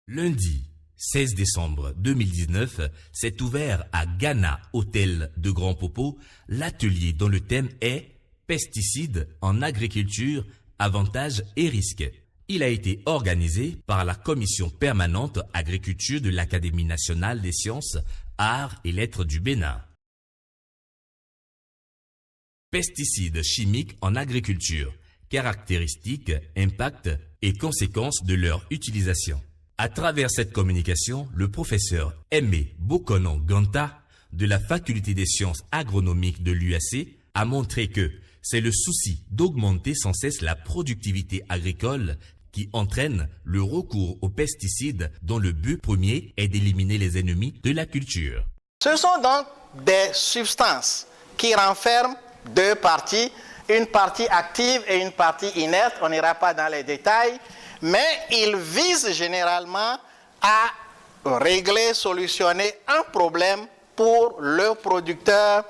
Lundi 16 décembre 2019 s'est ouvert à Ghana Hôtel de Grand Popo l'atelier dont le thème est Pesticides en agriculture, avantages et risques. Il a été organisé par la Commission permanente agriculture de l'Académie nationale des sciences, arts et lettres du Bénin. Pesticides chimiques en agriculture, caractéristiques, impacts et conséquences de leur utilisation. À travers cette communication, le professeur Aimé Bokonon Ganta de la Faculté des sciences agronomiques de l'UAC a montré que c'est le souci d'augmenter sans cesse la productivité agricole qui entraîne le recours aux pesticides dont le but premier est d'éliminer les ennemis de la culture. Ce sont donc des substances qui renferment deux parties, une partie active et une partie inerte. On n'ira pas dans les détails, mais ils visent généralement à régler, solutionner un problème pour le producteur,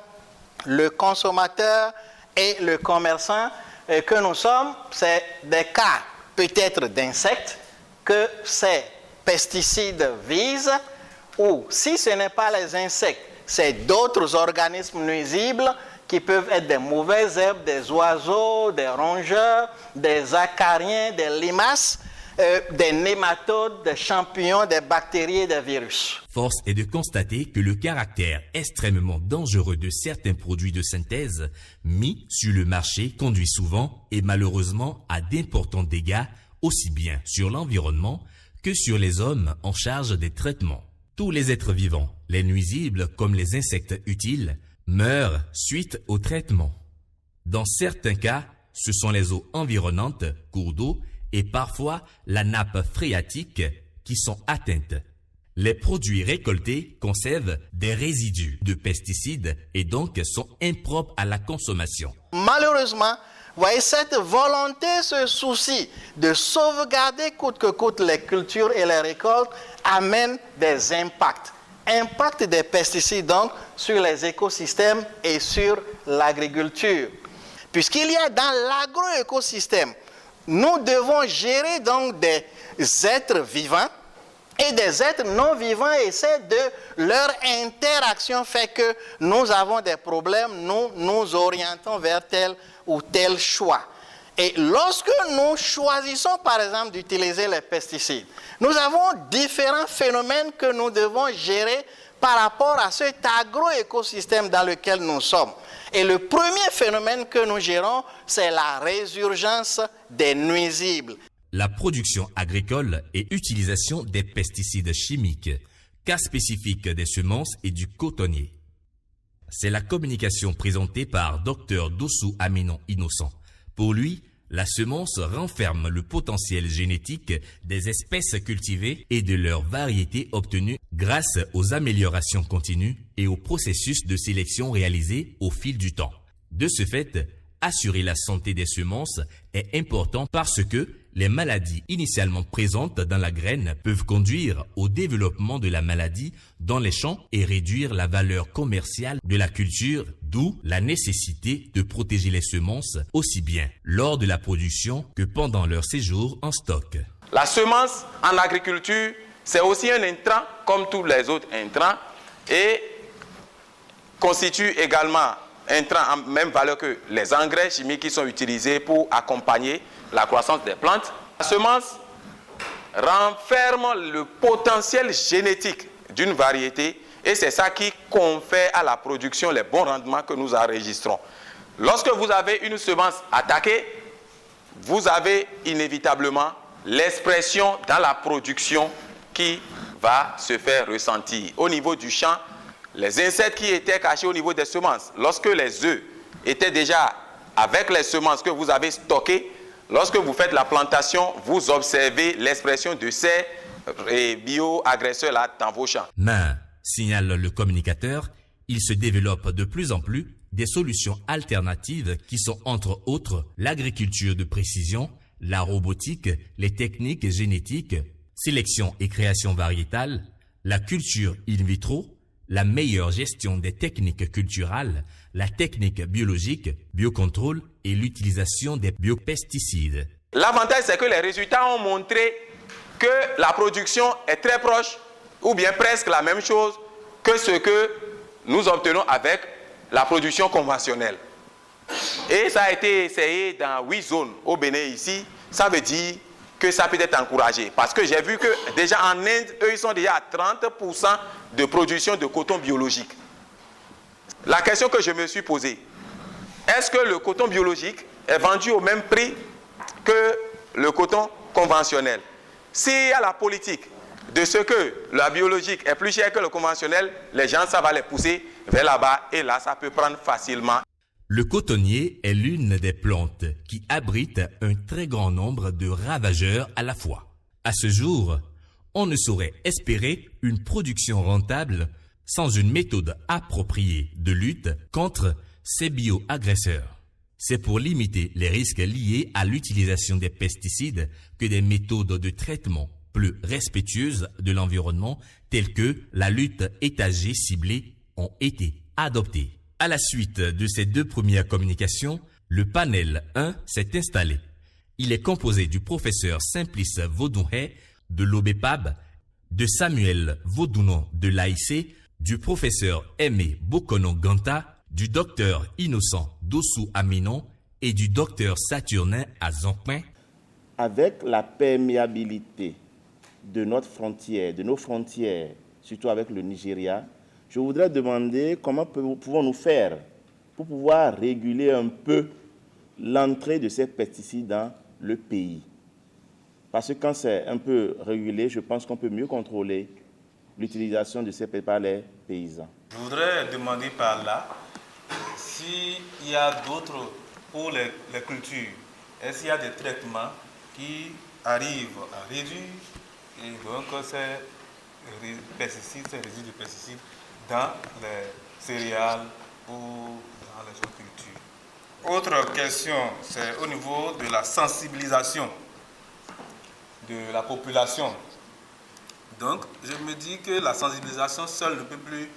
le consommateur et le commerçant que nous sommes. C'est des cas peut-être d'insectes que ces pesticides visent, ou si ce n'est pas les insectes, c'est d'autres organismes nuisibles qui peuvent être des mauvaises herbes, des oiseaux, des rongeurs, des acariens, des limaces, des nématodes, des champignons, des bactéries et des virus. Force est de constater que le caractère extrêmement dangereux de certains produits de synthèse mis sur le marché conduit souvent et malheureusement à d'importants dégâts aussi bien sur l'environnement que sur les hommes en charge des traitements. Tous les êtres vivants, les nuisibles comme les insectes utiles, meurent suite au traitement. Dans certains cas, ce sont les eaux environnantes, cours d'eau, et parfois la nappe phréatique qui sont atteintes. Les produits récoltés conservent des résidus de pesticides et donc sont impropres à la consommation. Malheureusement, voyez, cette volonté, ce souci de sauvegarder coûte que coûte les cultures et les récoltes amène des impacts. Impact des pesticides donc sur les écosystèmes et sur l'agriculture. Puisqu'il y a dans l'agroécosystème, nous devons gérer donc des êtres vivants et des êtres non vivants, et c'est de leur interaction fait que nous avons des problèmes, nous nous orientons vers tel ou tel choix. Et lorsque nous choisissons par exemple d'utiliser les pesticides, nous avons différents phénomènes que nous devons gérer par rapport à cet agroécosystème dans lequel nous sommes. Et le premier phénomène que nous gérons, c'est la résurgence des nuisibles. La production agricole et utilisation des pesticides chimiques, cas spécifique des semences et du cotonnier. C'est la communication présentée par Dr Dossou Aminon Innocent. Pour lui, la semence renferme le potentiel génétique des espèces cultivées et de leurs variétés obtenues grâce aux améliorations continues et au processus de sélection réalisé au fil du temps. De ce fait, assurer la santé des semences est important parce que les maladies initialement présentes dans la graine peuvent conduire au développement de la maladie dans les champs et réduire la valeur commerciale de la culture, d'où la nécessité de protéger les semences aussi bien lors de la production que pendant leur séjour en stock. La semence en agriculture, c'est aussi un intrant comme tous les autres intrants et constitue également un intrant en même valeur que les engrais chimiques qui sont utilisés pour accompagner la croissance des plantes. La semence renferme le potentiel génétique d'une variété et c'est ça qui confère à la production les bons rendements que nous enregistrons. Lorsque vous avez une semence attaquée, vous avez inévitablement l'expression dans la production qui va se faire ressentir. Au niveau du champ, les insectes qui étaient cachés au niveau des semences, lorsque les œufs étaient déjà avec les semences que vous avez stockées, lorsque vous faites la plantation, vous observez l'expression de ces bio-agresseurs-là dans vos champs. Mais, signale le communicateur, il se développe de plus en plus des solutions alternatives qui sont entre autres l'agriculture de précision, la robotique, les techniques génétiques, sélection et création variétale, la culture in vitro, la meilleure gestion des techniques culturales, la technique biologique, biocontrôle et l'utilisation des biopesticides. L'avantage, c'est que les résultats ont montré que la production est très proche ou bien presque la même chose que ce que nous obtenons avec la production conventionnelle. Et ça a été essayé dans 8 zones au Bénin ici. Ça veut dire que ça peut être encouragé. Parce que j'ai vu que déjà en Inde, eux, ils sont déjà à 30% de production de coton biologique. La question que je me suis posée, est-ce que le coton biologique est vendu au même prix que le coton conventionnel? S'il y a la politique de ce que la biologique est plus chère que le conventionnel, les gens, ça va les pousser vers là-bas et là, ça peut prendre facilement. Le cotonnier est l'une des plantes qui abrite un très grand nombre de ravageurs à la fois. À ce jour, on ne saurait espérer une production rentable sans une méthode appropriée de lutte contre ces bioagresseurs. C'est pour limiter les risques liés à l'utilisation des pesticides que des méthodes de traitement plus respectueuses de l'environnement telles que la lutte étagée ciblée ont été adoptées. À la suite de ces 2 premières communications, le panel 1 s'est installé. Il est composé du professeur Simplice Vaudouhet de l'OBEPAB, de Samuel Vaudounon de l'AIC, du professeur Aimé Bokono-Ganta, du docteur Innocent Dossou Aminon et du docteur Saturnin Azompin. Avec la perméabilité de notre frontière, de nos frontières, surtout avec le Nigeria, je voudrais demander comment pouvons-nous faire pour pouvoir réguler un peu l'entrée de ces pesticides dans le pays. Parce que quand c'est un peu régulé, je pense qu'on peut mieux contrôler l'utilisation de ces pesticides par les paysans. Je voudrais demander par là s'il y a d'autres pour les cultures. Est-ce qu'il y a des traitements qui arrivent à réduire et donc ces pesticides, ces résidus de pesticides dans les céréales ou dans les autres cultures. Autre question, c'est au niveau de la sensibilisation de la population. Donc, je me dis que la sensibilisation seule ne peut plus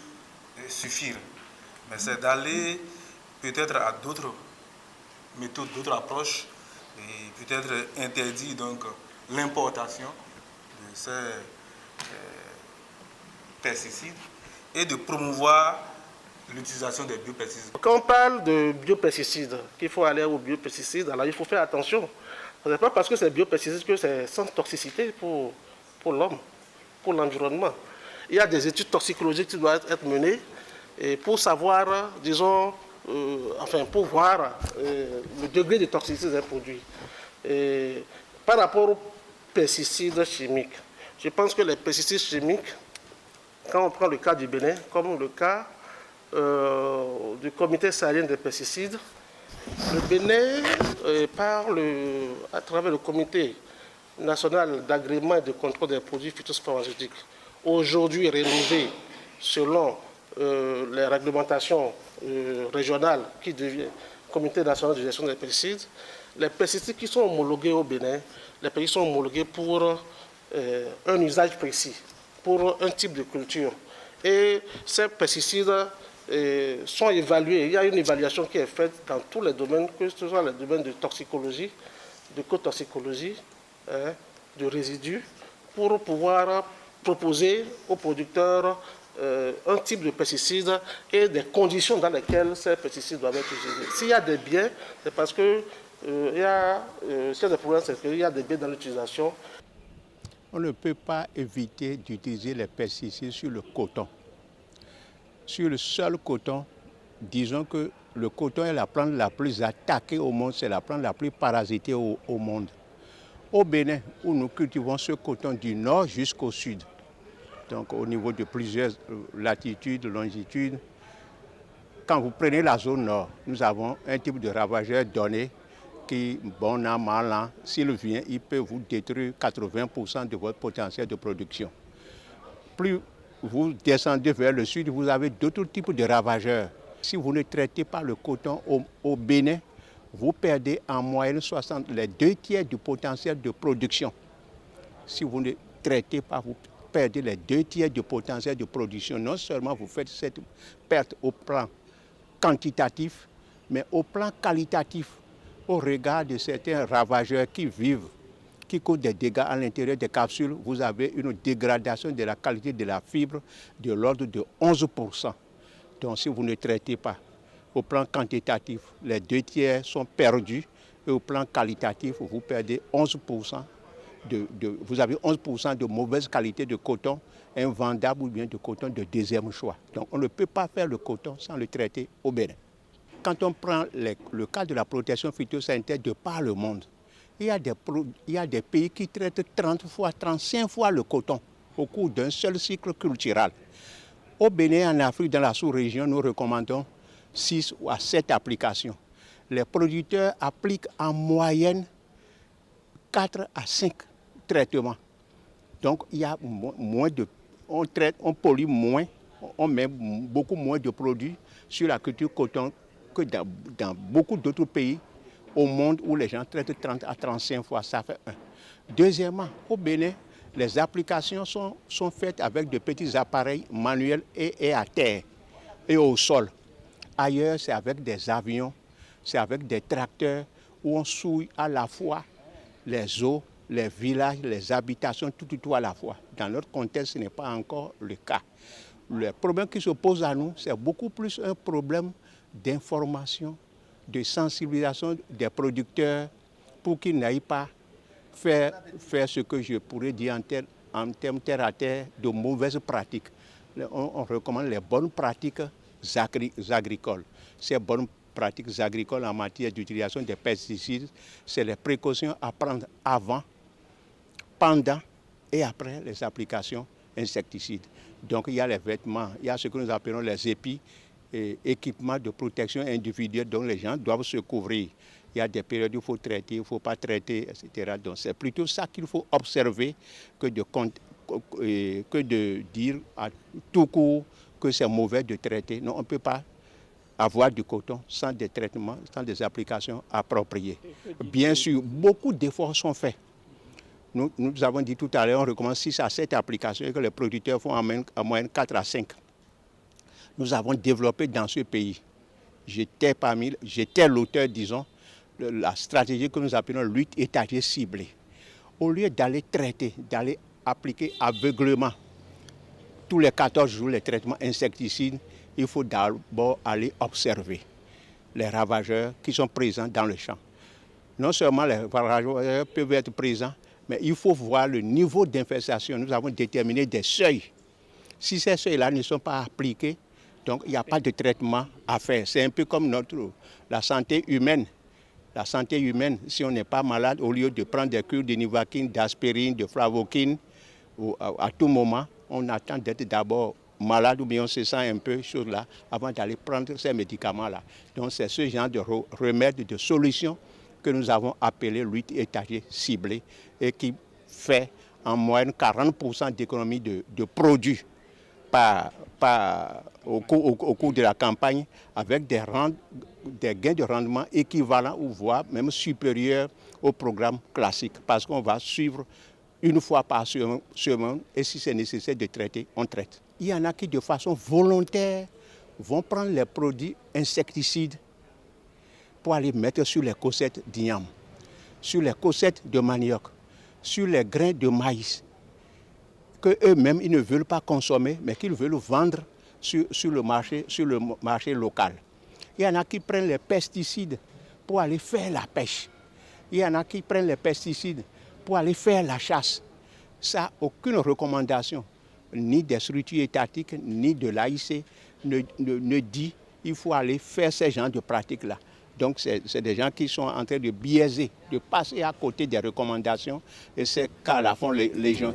suffire. Mais c'est d'aller peut-être à d'autres méthodes, d'autres approches, et peut-être interdire donc l'importation de ces pesticides et de promouvoir l'utilisation des biopesticides. Quand on parle de biopesticides, qu'il faut aller aux biopesticides, alors il faut faire attention. Ce n'est pas parce que c'est biopesticides que c'est sans toxicité pour l'homme, pour l'environnement. Il y a des études toxicologiques qui doivent être menées et pour savoir, disons, pour voir le degré de toxicité des produits. Et par rapport aux pesticides chimiques, je pense que les pesticides chimiques, quand on prend le cas du Bénin, comme le cas du comité sahélien des pesticides, le Bénin, à travers le comité national d'agrément et de contrôle des produits phytopharmaceutiques, aujourd'hui rénové selon les réglementations régionales qui deviennent comité national de gestion des pesticides, les pesticides qui sont homologués au Bénin, les pesticides sont homologués pour un usage précis, pour un type de culture. Et ces pesticides sont évalués. Il y a une évaluation qui est faite dans tous les domaines, que ce soit les domaines de toxicologie, de cotoxicologie, de résidus, pour pouvoir proposer aux producteurs un type de pesticide et des conditions dans lesquelles ces pesticides doivent être utilisés. S'il y a des biais, c'est parce que s'il y a des problèmes, c'est qu'il y a des biais dans l'utilisation. On ne peut pas éviter d'utiliser les pesticides sur le coton. Sur le seul coton, disons que le coton est la plante la plus attaquée au monde, c'est la plante la plus parasitée au monde. Au Bénin, où nous cultivons ce coton du nord jusqu'au sud, donc au niveau de plusieurs latitudes, longitudes, quand vous prenez la zone nord, nous avons un type de ravageur donné qui, bon an, mal an, s'il vient, il peut vous détruire 80% de votre potentiel de production. Plus vous descendez vers le sud, vous avez d'autres types de ravageurs. Si vous ne traitez pas le coton au Bénin, vous perdez en moyenne les 2/3 du potentiel de production. Si vous ne traitez pas, vous perdez les 2/3 du potentiel de production. Non seulement vous faites cette perte au plan quantitatif, mais au plan qualitatif, au regard de certains ravageurs qui vivent qui cause des dégâts à l'intérieur des capsules, vous avez une dégradation de la qualité de la fibre de l'ordre de 11%. Donc si vous ne traitez pas, au plan quantitatif, les 2/3 sont perdus et au plan qualitatif, vous perdez 11%. Vous avez 11% de mauvaise qualité de coton, invendable ou bien de coton de deuxième choix. Donc on ne peut pas faire le coton sans le traiter au Bénin. Quand on prend le cas de la protection phytosanitaire de par le monde, il y a des pays qui traitent 30 fois, 35 fois le coton au cours d'un seul cycle culturel. Au Bénin, en Afrique, dans la sous-région, nous recommandons 6 à 7 applications. Les producteurs appliquent en moyenne 4 à 5 traitements. Donc, il y a moins de, on pollue moins, on met beaucoup moins de produits sur la culture coton que dans beaucoup d'autres pays au monde où les gens traitent 30 à 35 fois, ça fait 1. Deuxièmement, au Bénin, les applications sont faites avec de petits appareils manuels et à terre et au sol. Ailleurs, c'est avec des avions, c'est avec des tracteurs où on souille à la fois les eaux, les villages, les habitations, tout à la fois. Dans notre contexte, ce n'est pas encore le cas. Le problème qui se pose à nous, c'est beaucoup plus un problème d'information, de sensibilisation des producteurs pour qu'ils n'aillent pas faire ce que je pourrais dire en termes terre à terre de mauvaises pratiques. On recommande les bonnes pratiques agricoles. Ces bonnes pratiques agricoles en matière d'utilisation des pesticides, c'est les précautions à prendre avant, pendant et après les applications insecticides. Donc il y a les vêtements, il y a ce que nous appelons les épis, et équipements de protection individuelle dont les gens doivent se couvrir. Il y a des périodes où il faut traiter, il ne faut pas traiter, etc. Donc c'est plutôt ça qu'il faut observer que de dire à tout court que c'est mauvais de traiter. Non, on ne peut pas avoir du coton sans des traitements, sans des applications appropriées. Bien sûr, beaucoup d'efforts sont faits. Nous avons dit tout à l'heure, on recommande 6 à 7 applications et que les producteurs font en moyenne 4 à 5. Nous avons développé dans ce pays, j'étais l'auteur, disons, de la stratégie que nous appelons lutte étagée ciblée. Au lieu d'aller traiter, d'aller appliquer aveuglément tous les 14 jours les traitements insecticides, il faut d'abord aller observer les ravageurs qui sont présents dans le champ. Non seulement les ravageurs peuvent être présents, mais il faut voir le niveau d'infestation. Nous avons déterminé des seuils. Si ces seuils-là ne sont pas appliqués, donc il n'y a pas de traitement à faire. C'est un peu comme la santé humaine. La santé humaine, si on n'est pas malade, au lieu de prendre des cures de nivaquine, d'aspirine, de flavoquine, à tout moment, on attend d'être d'abord malade ou bien on se sent un peu chose là avant d'aller prendre ces médicaments-là. Donc c'est ce genre de remède, de solution que nous avons appelé lutte étagée ciblée et qui fait en moyenne 40% d'économie de produits au cours de la campagne avec des gains de rendement équivalents ou voire même supérieurs au programme classique parce qu'on va suivre une fois par semaine et si c'est nécessaire de traiter, on traite. Il y en a qui de façon volontaire vont prendre les produits insecticides pour aller mettre sur les cossettes d'igname, sur les cossettes de manioc, sur les grains de maïs qu'eux-mêmes ils ne veulent pas consommer mais qu'ils veulent vendre sur le marché local. Il y en a qui prennent les pesticides pour aller faire la pêche. Il y en a qui prennent les pesticides pour aller faire la chasse. Ça, aucune recommandation, ni des structures étatiques, ni de l'AIC, ne dit qu'il faut aller faire ce genre de pratiques-là. Donc, c'est des gens qui sont en train de biaiser, de passer à côté des recommandations, et c'est qu'à la fin, les gens...